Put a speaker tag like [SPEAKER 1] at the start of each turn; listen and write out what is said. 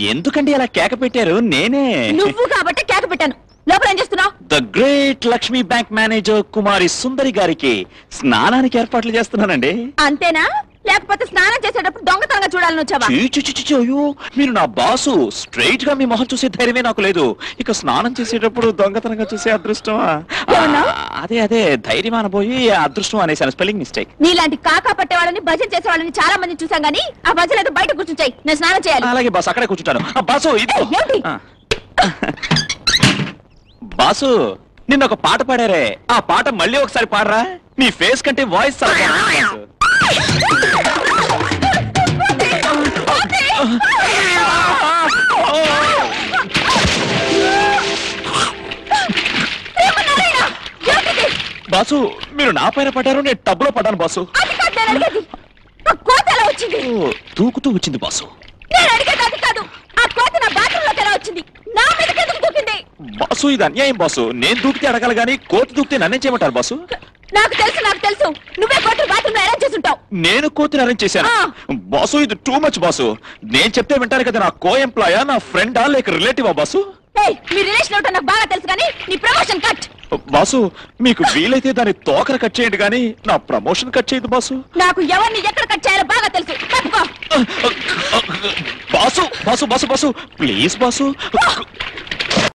[SPEAKER 1] ఎందుకండి అలా కేక పెట్టారు? నేనే.
[SPEAKER 2] నువ్వు కాబట్టి కేక పెట్టాను. లోపల ఏం చేస్తున్నావు?
[SPEAKER 1] The great Lakshmi bank manager Kumari Sundari గారికి స్నానానికి ఏర్పాట్లు చేస్తున్నానండి.
[SPEAKER 2] అంతేనా? లేకపోతే స్నానం చేసేటప్పుడు దొంగతనంగా చూడాలని వచ్చావా?
[SPEAKER 1] అయ్యో, మీరు నా బాసు. స్ట్రైట్ గా మీ మొహం చూసే ధైర్యమే నాకు లేదు. ఇక స్నానం చేసేటప్పుడు దొంగతనంగా చూసే అదృష్టమా? అదే ధైర్యం అనబోయి అదృష్టం అనేసాను. Spelling mistake.
[SPEAKER 2] నీలాంటి కాకా పట్టే వాళ్ళని భజన చేసే వాళ్ళని చాలా మంది చూసాం గానీ ఆ భజన ఏదో బయట కూర్చుంటాయి. నేను స్నానం చేయాలి.
[SPEAKER 1] అలాగే బాసు, అక్కడే కూర్చుంటాను. బాసు బాసు, నిన్న ఒక పాట పాడారే, ఆ పాట మళ్ళీ ఒకసారి పాడరా. మీ ఫేస్ కంటే వాయిస్ బాసు, మీరు నా పైన పడ్డారు, నేను టబ్బులో పడ్డాను బాసు. దూకుతూ వచ్చింది బాసు. బాసు ఇది అన్యాయం బాసు. నేను దూకితే అడగాలి గానీ కోతి దూకితే నన్నేం చేయమంటారు బాసు?
[SPEAKER 2] నాకు తెలుసు. నువ్వే కోతి బాత్రూంలో అరేంజ్ చేసుంటావు.
[SPEAKER 1] నేను కోతిని అరేంజ్ చేశాను బాసు. ఇది టూ మచ్ బాసు. నేను చెప్తే వింటారు కదా. నా కో ఎంప్లాయా, నా ఫ్రెండా, లేక రిలేటివా బాసు?
[SPEAKER 2] మీ రిలేషన్ ఏమిటో నాకు బాగా తెలుసు కానీ నీ ప్రమోషన్ కట్.
[SPEAKER 1] బాసు, మీకు వీలైతే దాని తోకర కట్ చేయండి కానీ నా ప్రమోషన్ కట్ చేయదు బాసు.
[SPEAKER 2] నాకు ఎవరిని ఎక్కడ కట్ చేయాలో బాగా తెలుసు.
[SPEAKER 1] Boss boss boss boss please boss.